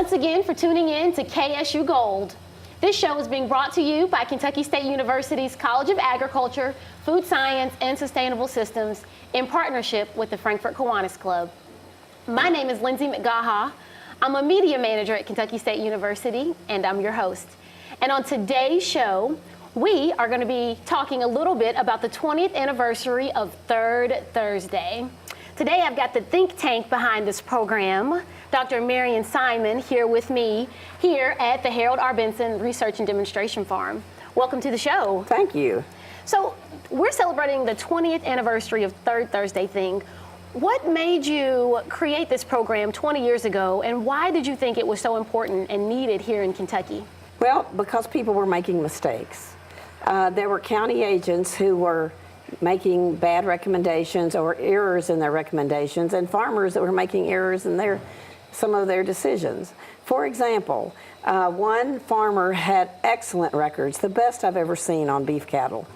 once again for tuning in to KSU Gold. This show is being brought to you by Kentucky State University's College of Agriculture, Food Science, and Sustainable Systems in partnership with the Frankfort Kiwanis Club. My name is Lindsay McGaha. I'm a media manager at Kentucky State University, and I'm your host. And on today's show, we are going to be talking a little bit about the 20th anniversary of Third Thursday. Today, I've got the think tank behind this program, Dr. Marion Simon, here with me here at the Harold R. Benson Research and Demonstration Farm. Welcome to the show. Thank you. So, we're celebrating the 20th anniversary of Third Thursday Thing. What made you create this program 20 years ago, and why did you think it was so important and needed here in Kentucky? Well, because people were making mistakes. There were county agents who were making bad recommendations or errors in their recommendations, and farmers that were making errors in some of their decisions. For example, one farmer had excellent records, the best I've ever seen on beef cattle,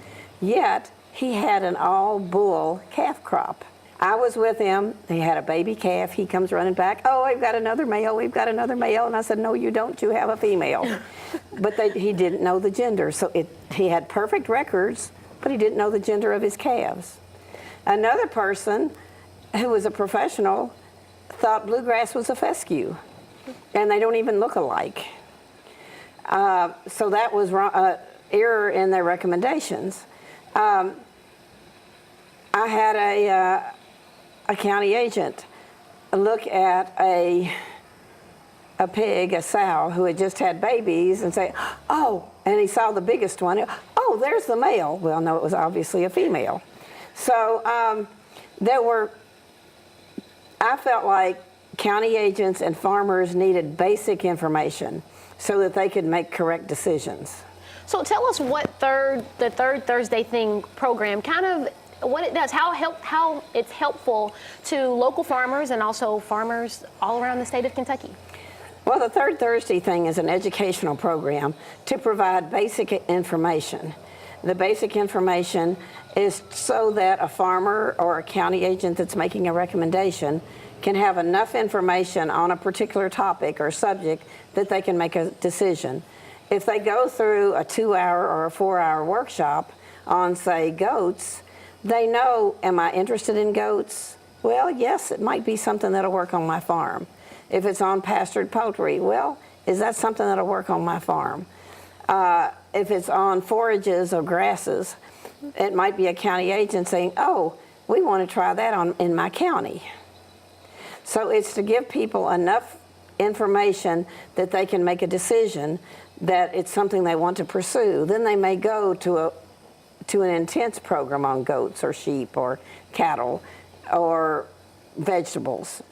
yet he had an all-bull calf crop. I was with him, he had a baby calf, he comes running back, oh, we've got another male, we've got another male, and I said, no, you don't, you have a female. But he didn't know the gender, so he had perfect records, but he didn't know the gender of his calves. Another person who was a professional thought bluegrass was a fescue, and they don't even look alike. So that was wrong, error in their recommendations. I had a county agent look at a pig, a sow, who had just had babies and say, oh, and he saw the biggest one, oh, there's the male. Well, no, it was obviously a female. So I felt like county agents and farmers needed basic information so that they could make correct decisions. So tell us what the Third Thursday Thing program, kind of what it does, how it's helpful to local farmers and also farmers all around the state of Kentucky. Well, the Third Thursday Thing is an educational program to provide basic information. The basic information is so that a farmer or a county agent that's making a recommendation can have enough information on a particular topic or subject that they can make a decision. If they go through a 2-hour or a 4-hour workshop on, say, goats, they know, am I interested in goats? Well, yes, it might be something that'll work on my farm. If it's on pastured poultry, well, is that something that'll work on my farm? If it's on forages or grasses, it might be a county agent saying, oh, we want to try that in my county. So it's to give people enough information that they can make a decision that it's something they want to pursue. Then they may go to an intense program on goats or sheep or cattle or vegetables.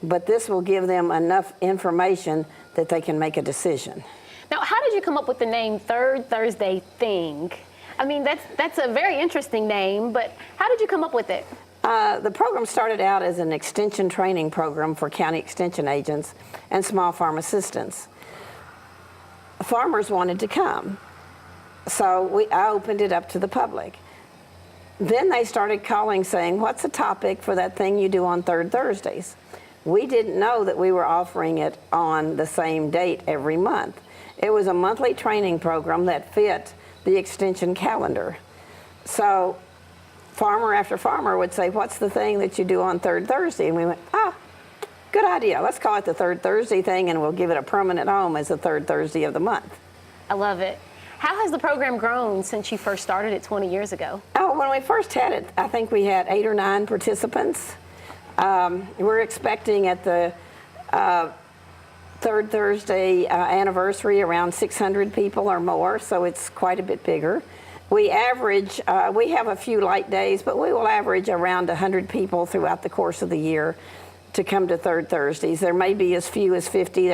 But this will give them enough information that they can make a decision. Now, how did you come up with the name Third Thursday Thing? I mean, that's a very interesting name, but how did you come up with it? The program started out as an extension training program for county extension agents and small farm assistants. Farmers wanted to come, so I opened it up to the public. Then they started calling saying, what's the topic for that thing you do on Third Thursdays? We didn't know that we were offering it on the same date every month. It was a monthly training program that fit the extension calendar. So farmer after farmer would say, what's the thing that you do on Third Thursday? And we went, good idea. Let's call it the Third Thursday Thing, and we'll give it a permanent home as the third Thursday of the month. I love it. How has the program grown since you first started it 20 years ago? Oh, when we first had it, I think we had 8 or 9 participants. We're expecting at the Third Thursday anniversary around 600 people or more, so it's quite a bit bigger. We average, we have a few light days, but we will average around 100 people throughout the course of the year to come to Third Thursdays. There may be as few as 50,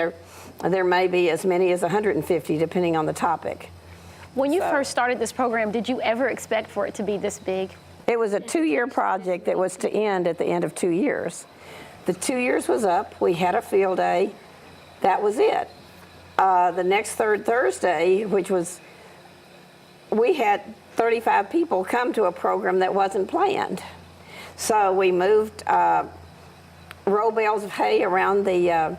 there may be as many as 150, depending on the topic. When you first started this program, did you ever expect for it to be this big? It was a 2-year project that was to end at the end of 2 years. The 2 years was up, we had a field day, that was it. The next Third Thursday, we had 35 people come to a program that wasn't planned. So we moved row bales of hay around the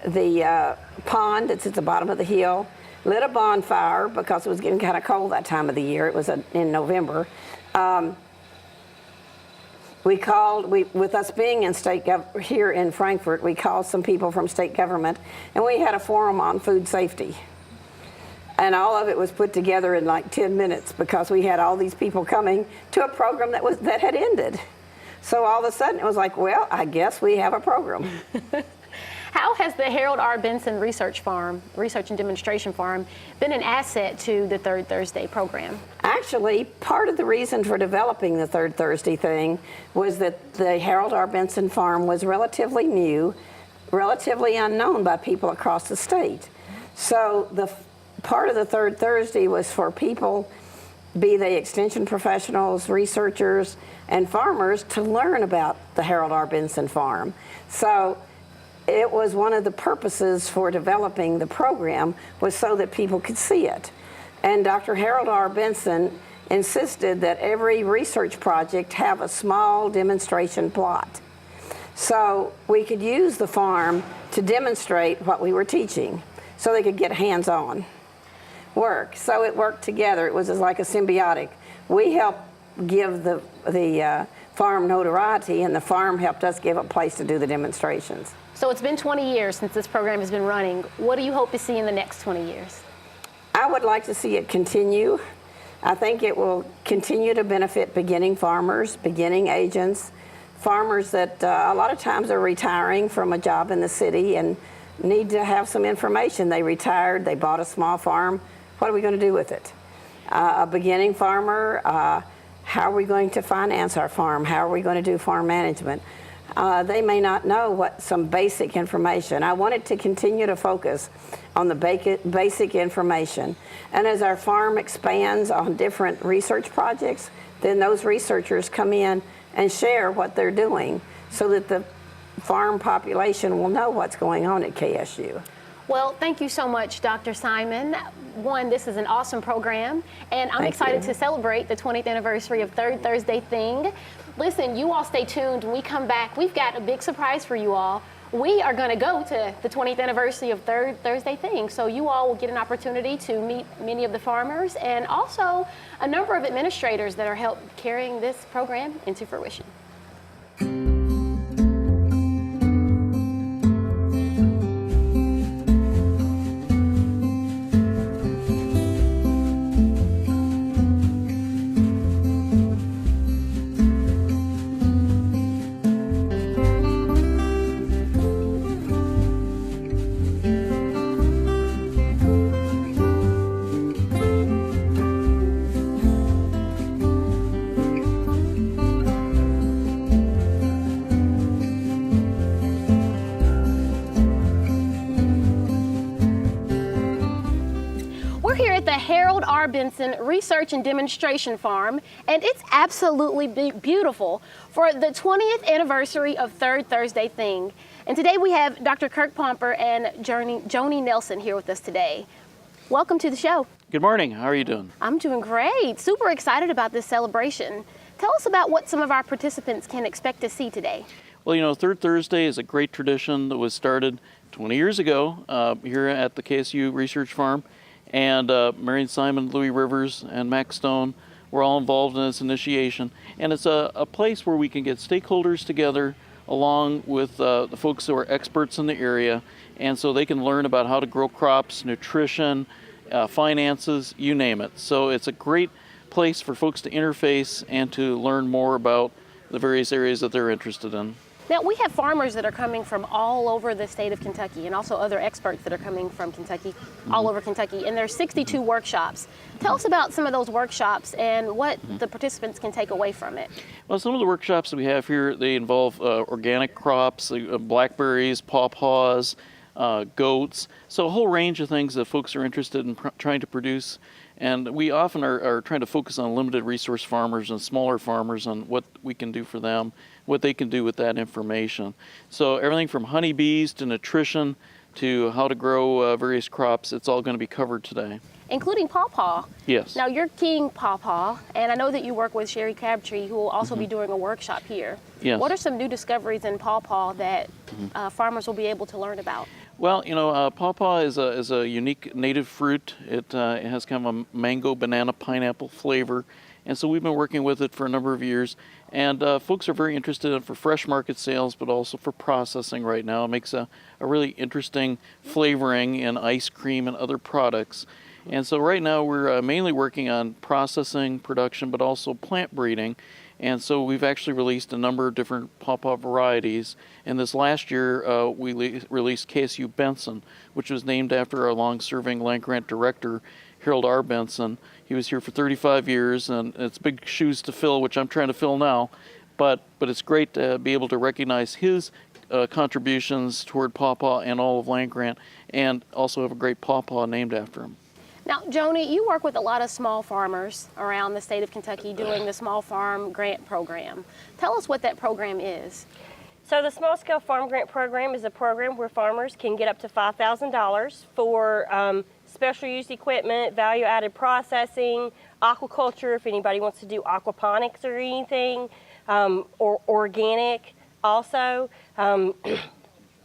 the pond that's at the bottom of the hill, lit a bonfire because it was getting kind of cold that time of the year. It was in November. With us being in here in Frankfort, we called some people from state government, and we had a forum on food safety. And all of it was put together in like 10 minutes because we had all these people coming to a program that had ended. So all of a sudden it was like, well, I guess we have a program. How has the Harold R. Benson Research and Demonstration Farm, been an asset to the Third Thursday program? Actually, part of the reason for developing the Third Thursday thing was that the Harold R. Benson Farm was relatively new, relatively unknown by people across the state. So the part of the Third Thursday was for people, be they extension professionals, researchers, and farmers, to learn about the Harold R. Benson Farm. So it was one of the purposes for developing the program, was so that people could see it. And Dr. Harold R. Benson insisted that every research project have a small demonstration plot. So we could use the farm to demonstrate what we were teaching, so they could get hands-on work. So it worked together. It was like a symbiotic. We helped give the farm notoriety, and the farm helped us give a place to do the demonstrations. So it's been 20 years since this program has been running. What do you hope to see in the next 20 years? I would like to see it continue. I think it will continue to benefit beginning farmers, beginning agents, farmers that a lot of times are retiring from a job in the city and need to have some information. They retired, they bought a small farm. What are we going to do with it? A beginning farmer, how are we going to finance our farm? How are we going to do farm management? They may not know some basic information. I want it to continue to focus on the basic information. And as our farm expands on different research projects, then those researchers come in and share what they're doing so that the farm population will know what's going on at KSU. Well, thank you so much, Dr. Simon. One, this is an awesome program, and I'm excited to celebrate the 20th anniversary of Third Thursday Thing. Listen, you all stay tuned. When we come back, we've got a big surprise for you all. We are going to go to the 20th anniversary of Third Thursday Thing, so you all will get an opportunity to meet many of the farmers and also a number of administrators that are carrying this program into fruition. Harold R. Benson Research and Demonstration Farm, and it's absolutely beautiful for the 20th anniversary of Third Thursday Thing. And today we have Dr. Kirk Pomper and Joni Nelson here with us today. Welcome to the show. Good morning. How are you doing? I'm doing great. Super excited about this celebration. Tell us about what some of our participants can expect to see today. Well, you know, Third Thursday is a great tradition that was started 20 years ago here at the KSU Research Farm. And Marion Simon, Louis Rivers, and Max Stone were all involved in its initiation. And it's a place where we can get stakeholders together along with the folks who are experts in the area, and so they can learn about how to grow crops, nutrition, finances, you name it. So it's a great place for folks to interface and to learn more about the various areas that they're interested in. Now, we have farmers that are coming from all over the state of Kentucky, and also other experts that are coming from Kentucky, all over Kentucky, and there's 62 workshops. Tell us about some of those workshops and what the participants can take away from it. Well, some of the workshops that we have here, they involve organic crops, blackberries, pawpaws, goats, so a whole range of things that folks are interested in trying to produce. And we often are trying to focus on limited resource farmers and smaller farmers on what we can do for them, what they can do with that information. So everything from honeybees to nutrition to how to grow various crops, it's all going to be covered today. Including pawpaw. Yes. Now you're King Pawpaw, and I know that you work with Sherry Crabtree, who will also be doing a workshop here. Yes. What are some new discoveries in pawpaw that farmers will be able to learn about? Well, pawpaw is a unique native fruit. It has kind of a mango, banana, pineapple flavor, and so we've been working with it for a number of years. And folks are very interested in it for fresh market sales, but also for processing right now. It makes a really interesting flavoring in ice cream and other products. And so right now we're mainly working on processing, production, but also plant breeding. And so we've actually released a number of different pawpaw varieties. And this last year, we released KSU Benson, which was named after our long-serving land-grant director, Harold R. Benson. He was here for 35 years, and it's big shoes to fill, which I'm trying to fill now. But it's great to be able to recognize his contributions toward pawpaw and all of land-grant, and also have a great pawpaw named after him. Now, Joni, you work with a lot of small farmers around the state of Kentucky doing the Small Farm Grant Program. Tell us what that program is. So the Small Scale Farm Grant Program is a program where farmers can get up to $5,000 for special use equipment, value-added processing, aquaculture, if anybody wants to do aquaponics or anything, or organic also.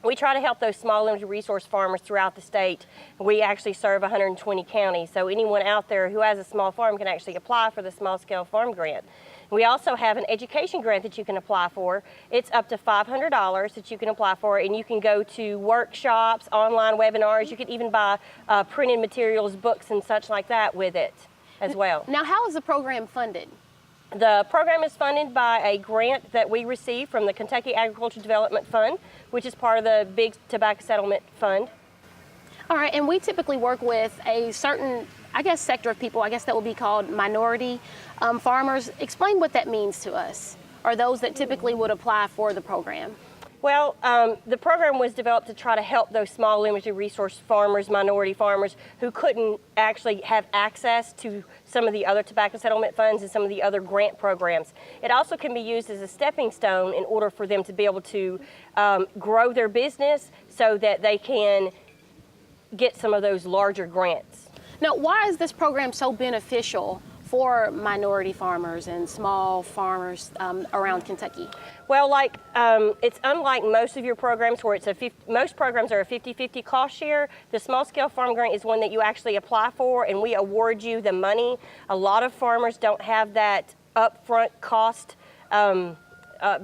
We try to help those small limited resource farmers throughout the state. We actually serve 120 counties, so anyone out there who has a small farm can actually apply for the Small Scale Farm Grant. We also have an education grant that you can apply for. It's up to $500 that you can apply for, and you can go to workshops, online webinars. You can even buy printed materials, books, and such like that with it as well. Now, how is the program funded? The program is funded by a grant that we receive from the Kentucky Agriculture Development Fund, which is part of the Big Tobacco Settlement Fund. All right, and we typically work with a certain, sector of people, that will be called minority farmers. Explain what that means to us, or those that typically would apply for the program. Well, the program was developed to try to help those small limited resource farmers, minority farmers, who couldn't actually have access to some of the other tobacco settlement funds and some of the other grant programs. It also can be used as a stepping stone in order for them to be able to grow their business so that they can get some of those larger grants. Now, why is this program so beneficial for minority farmers and small farmers around Kentucky? Well, it's unlike most of your programs where most programs are a 50-50 cost share. The Small Scale Farm Grant is one that you actually apply for, and we award you the money. A lot of farmers don't have that upfront cost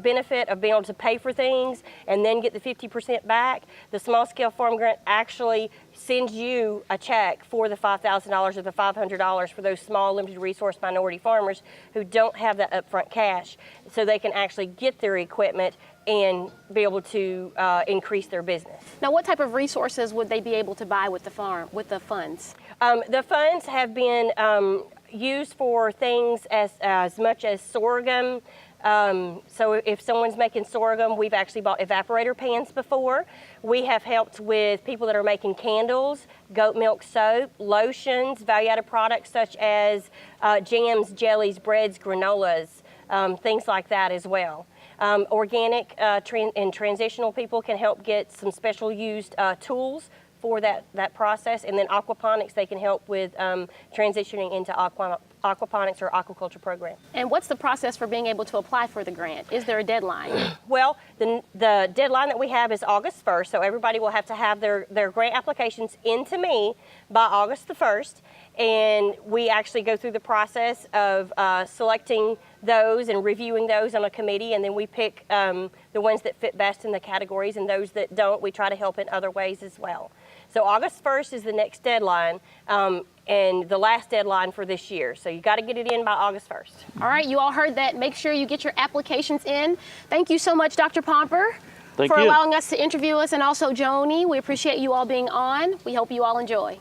benefit of being able to pay for things and then get the 50% back. The Small Scale Farm Grant actually sends you a check for the $5,000 or the $500 for those small limited resource minority farmers who don't have that upfront cash, so they can actually get their equipment and be able to increase their business. Now, what type of resources would they be able to buy with the funds? The funds have been used for things as much as sorghum. So if someone's making sorghum, we've actually bought evaporator pans before. We have helped with people that are making candles, goat milk soap, lotions, value-added products such as jams, jellies, breads, granolas, things like that as well. Organic and transitional people can help get some special used tools for that process, and then aquaponics, they can help with transitioning into aquaponics or aquaculture program. And what's the process for being able to apply for the grant? Is there a deadline? Well, the deadline that we have is August 1st, so everybody will have to have their grant applications into me by August the 1st, and we actually go through the process of selecting those and reviewing those on a committee, and then we pick the ones that fit best in the categories, and those that don't, we try to help in other ways as well. So August 1st is the next deadline, and the last deadline for this year. So you got to get it in by August 1st. All right, you all heard that. Make sure you get your applications in. Thank you so much, Dr. Pomper, Thank for you. allowing us to interview us, and also Joni. We appreciate you all being on. We hope you all enjoy.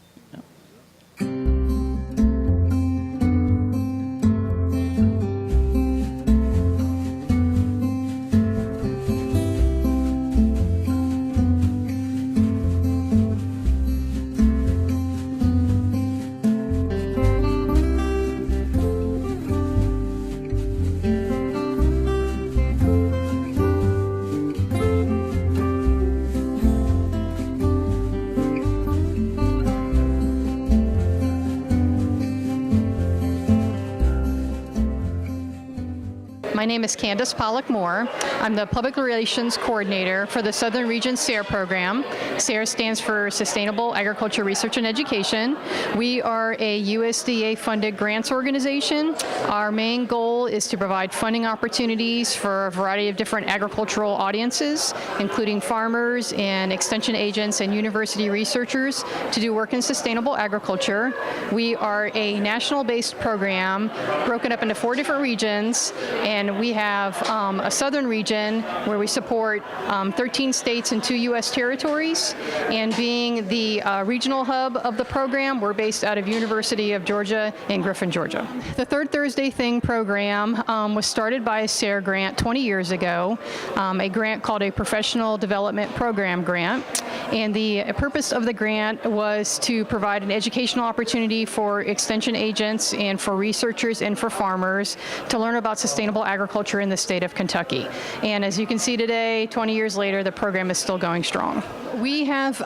My name is Candace Pollock Moore. I'm the Public Relations Coordinator for the Southern Region SARE program. SARE stands for Sustainable Agriculture Research and Education. We are a USDA-funded grants organization. Our main goal is to provide funding opportunities for a variety of different agricultural audiences, including farmers and extension agents and university researchers, to do work in sustainable agriculture. We are a national-based program broken up into 4 different regions, and we have a southern region where we support 13 states and 2 U.S. territories. And being the regional hub of the program, we're based out of University of Georgia in Griffin, Georgia. The Third Thursday Thing program was started by a SARE grant 20 years ago, a grant called a Professional Development Program grant. And the purpose of the grant was to provide an educational opportunity for extension agents and for researchers and for farmers to learn about sustainable agriculture in the state of Kentucky. And as you can see today, 20 years later, the program is still going strong. We have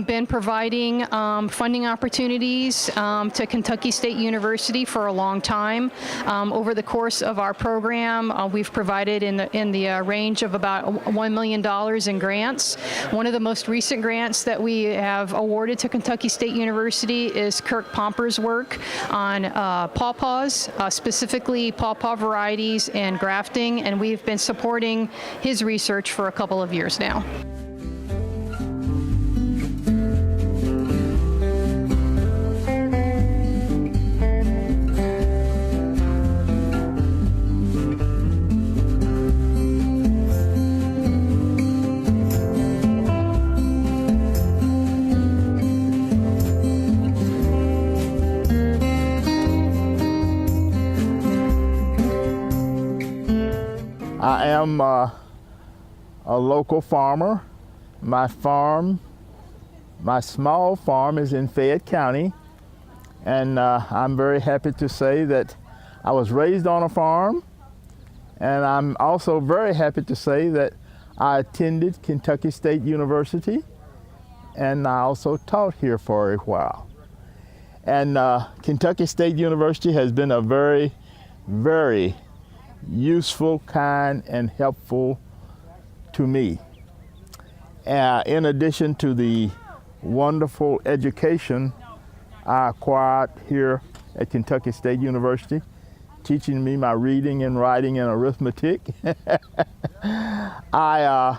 been providing funding opportunities to Kentucky State University for a long time. Over the course of our program, we've provided in the range of about $1 million in grants. One of the most recent grants that we have awarded to Kentucky State University is Kirk Pomper's work on pawpaws, specifically pawpaw varieties and grafting, and we've been supporting his research for a couple of years now. I am a local farmer. My small farm is in Fayette County, and I'm very happy to say that I was raised on a farm, and I'm also very happy to say that I attended Kentucky State University, and I also taught here for a while. And Kentucky State University has been a very, very useful, kind, and helpful to me. In addition to the wonderful education I acquired here at Kentucky State University, teaching me my reading and writing and arithmetic, I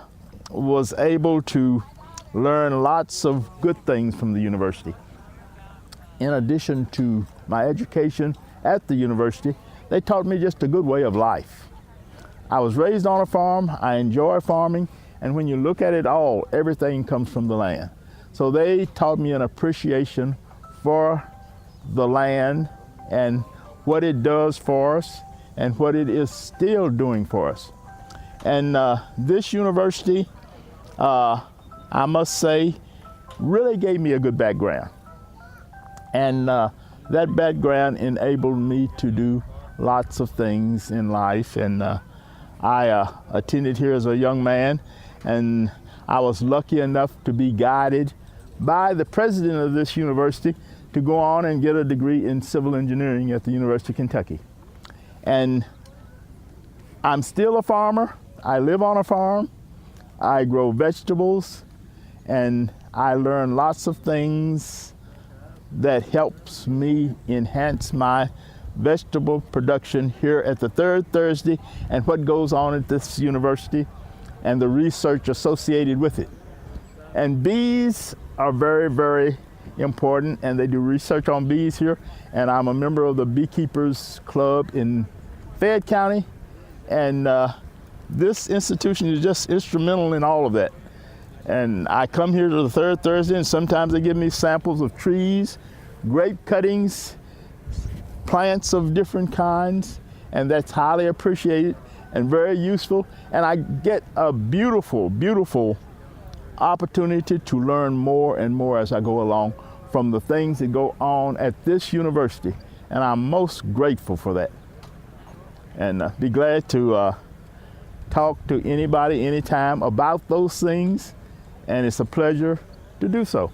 was able to learn lots of good things from the university. In addition to my education at the university, they taught me just a good way of life. I was raised on a farm, I enjoy farming, and when you look at it all, everything comes from the land. So they taught me an appreciation for the land and what it does for us and what it is still doing for us. And this university, I must say, really gave me a good background. And that background enabled me to do lots of things in life, and I attended here as a young man, and I was lucky enough to be guided by the president of this university to go on and get a degree in civil engineering at the University of Kentucky. And I'm still a farmer. I live on a farm. I grow vegetables, and I learn lots of things that helps me enhance my vegetable production here at the Third Thursday and what goes on at this university and the research associated with it. And bees are very, very important, and they do research on bees here, and I'm a member of the Beekeepers Club in Fayette County, and this institution is just instrumental in all of that. And I come here to the Third Thursday, and sometimes they give me samples of trees, grape cuttings, plants of different kinds, and that's highly appreciated and very useful. And I get a beautiful, beautiful opportunity to learn more and more as I go along from the things that go on at this university. And I'm most grateful for that. And be glad to talk to anybody, anytime about those things. And it's a pleasure to do so.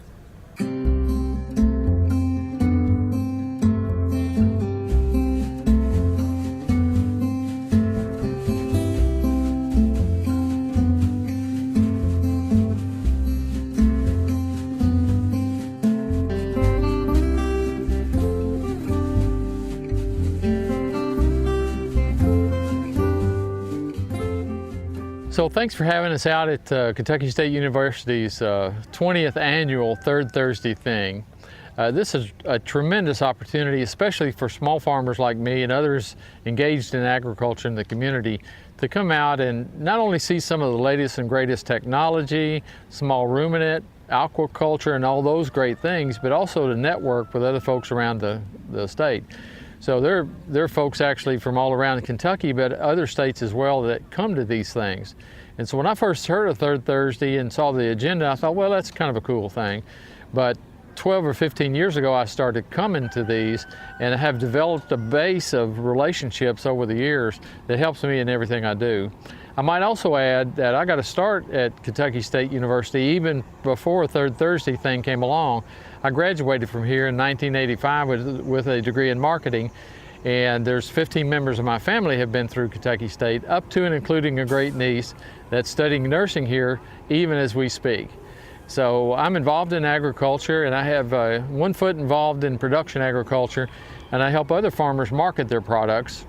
So thanks for having us out at Kentucky State University's 20th annual Third Thursday thing. This is a tremendous opportunity, especially for small farmers like me and others engaged in agriculture in the community, to come out and not only see some of the latest and greatest technology, small ruminant, aquaculture, and all those great things, but also to network with other folks around the state. So there are folks actually from all around Kentucky, but other states as well, that come to these things. And so when I first heard of Third Thursday and saw the agenda, I thought, well, that's kind of a cool thing. But 12 or 15 years ago, I started coming to these and have developed a base of relationships over the years that helps me in everything I do. I might also add that I got to start at Kentucky State University even before Third Thursday thing came along. I graduated from here in 1985 with a degree in marketing, and there's 15 members of my family have been through Kentucky State, up to and including a great niece that's studying nursing here even as we speak. So I'm involved in agriculture, and I have one foot involved in production agriculture, and I help other farmers market their products.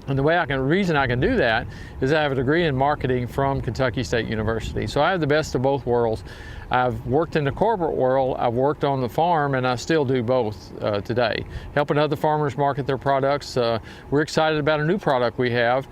And the reason I can do that is I have a degree in marketing from Kentucky State University. So I have the best of both worlds. I've worked in the corporate world, I've worked on the farm, and I still do both today. Helping other farmers market their products. We're excited about a new product we have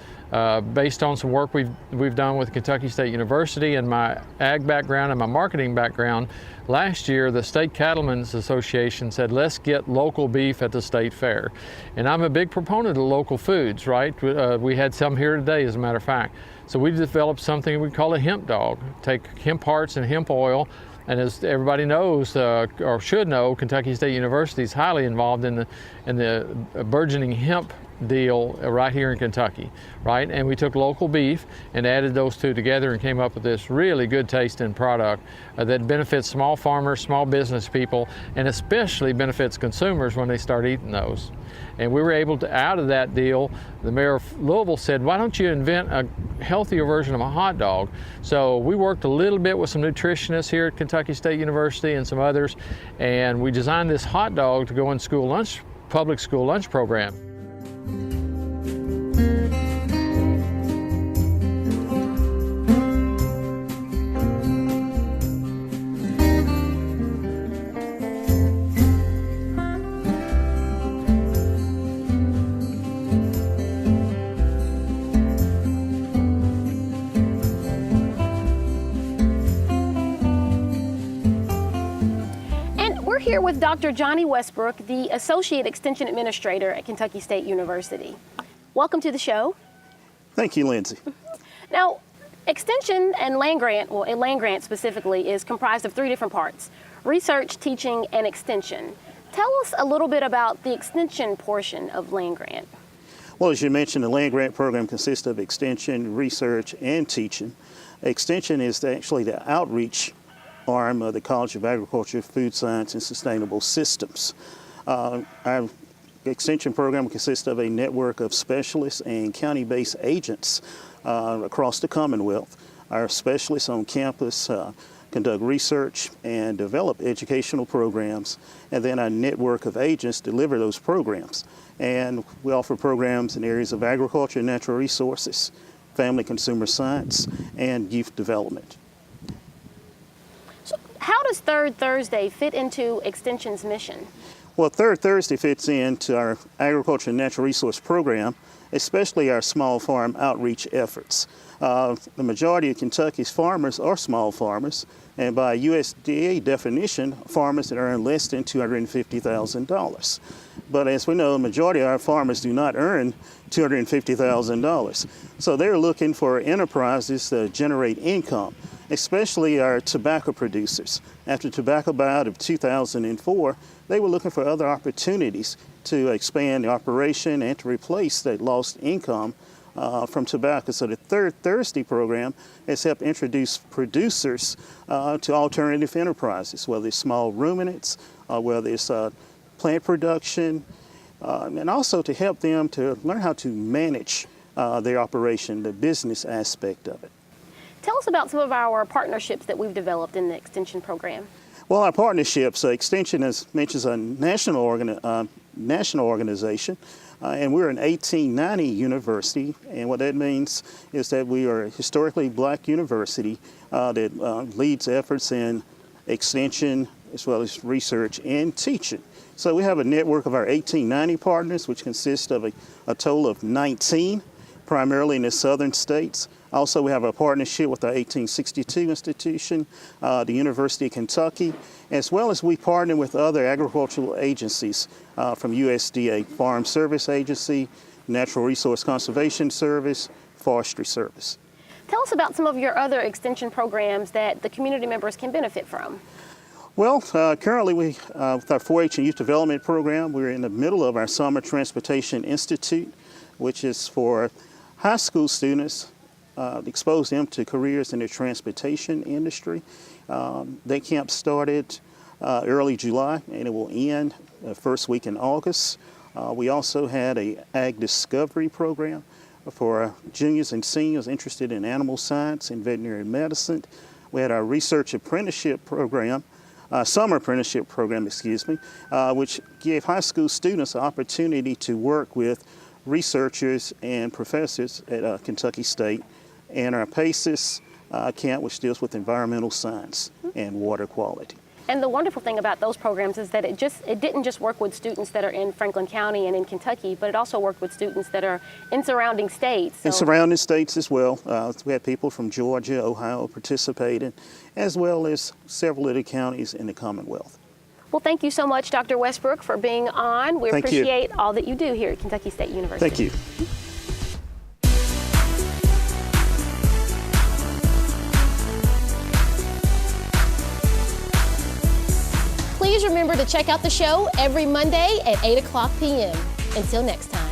based on some work we've done with Kentucky State University and my ag background and my marketing background. Last year, the State Cattlemen's Association said, let's get local beef at the state fair. And I'm a big proponent of local foods, right? We had some here today, as a matter of fact. So we developed something we call a hemp dog. Take hemp hearts and hemp oil, and as everybody knows, or should know, Kentucky State University is highly involved in the burgeoning hemp deal right here in Kentucky, right? And we took local beef and added those two together and came up with this really good tasting product that benefits small farmers, small business people, and especially benefits consumers when they start eating those. And we were able to, out of that deal, the mayor of Louisville said, why don't you invent a healthier version of a hot dog? So we worked a little bit with some nutritionists here at Kentucky State University and some others, and we designed this hot dog to go in public school lunch program. Here with Dr. Johnny Westbrook, the Associate Extension Administrator at Kentucky State University. Welcome to the show. Thank you, Lindsay. Now, Extension and land grant, well, a land grant specifically, is comprised of three different parts: research, teaching, and extension. Tell us a little bit about the extension portion of land grant. Well, as you mentioned, the land grant program consists of extension, research, and teaching. Extension is actually the outreach arm of the College of Agriculture, Food Science, and Sustainable Systems. Our extension program consists of a network of specialists and county-based agents across the Commonwealth. Our specialists on campus conduct research and develop educational programs, and then our network of agents deliver those programs. And we offer programs in areas of agriculture and natural resources, family consumer science, and youth development. How does Third Thursday fit into Extension's mission? Well, Third Thursday fits into our agriculture and natural resource program, especially our small farm outreach efforts. The majority of Kentucky's farmers are small farmers, and by USDA definition, farmers that earn less than $250,000. But as we know, the majority of our farmers do not earn $250,000. So they're looking for enterprises that generate income, especially our tobacco producers. After tobacco buyout of 2004, they were looking for other opportunities to expand the operation and to replace that lost income from tobacco. So the Third Thursday program has helped introduce producers to alternative enterprises, whether it's small ruminants, whether it's plant production, and also to help them to learn how to manage their operation, the business aspect of it. Tell us about some of our partnerships that we've developed in the Extension program. Well, our partnerships, Extension, as mentioned, is a national organization. And we're an 1890 university, and what that means is that we are a historically black university that leads efforts in extension as well as research and teaching. So we have a network of our 1890 partners, which consists of a total of 19, primarily in the southern states. Also, we have a partnership with our 1862 institution, the University of Kentucky, as well as we partner with other agricultural agencies from USDA, Farm Service Agency, Natural Resource Conservation Service, Forestry Service. Tell us about some of your other extension programs that the community members can benefit from. Well, currently with our 4-H and Youth Development Program, we're in the middle of our Summer Transportation Institute, which is for high school students, expose them to careers in the transportation industry. That camp started early July and it will end the first week in August. We also had an Ag Discovery program for juniors and seniors interested in animal science and veterinary medicine. We had our Research Apprenticeship Program, Summer Apprenticeship Program, which gave high school students the opportunity to work with researchers and professors at Kentucky State, and our PACES camp, which deals with environmental science and water quality. And the wonderful thing about those programs is that it didn't just work with students that are in Franklin County and in Kentucky, but it also worked with students that are in surrounding states. In surrounding states as well. We had people from Georgia, Ohio participating, as well as several of the counties in the Commonwealth. Well, thank you so much, Dr. Westbrook, for being on. We appreciate all that you do here at Kentucky State University. Thank you. Please remember to check out the show every Monday at 8 o'clock p.m. Until next time.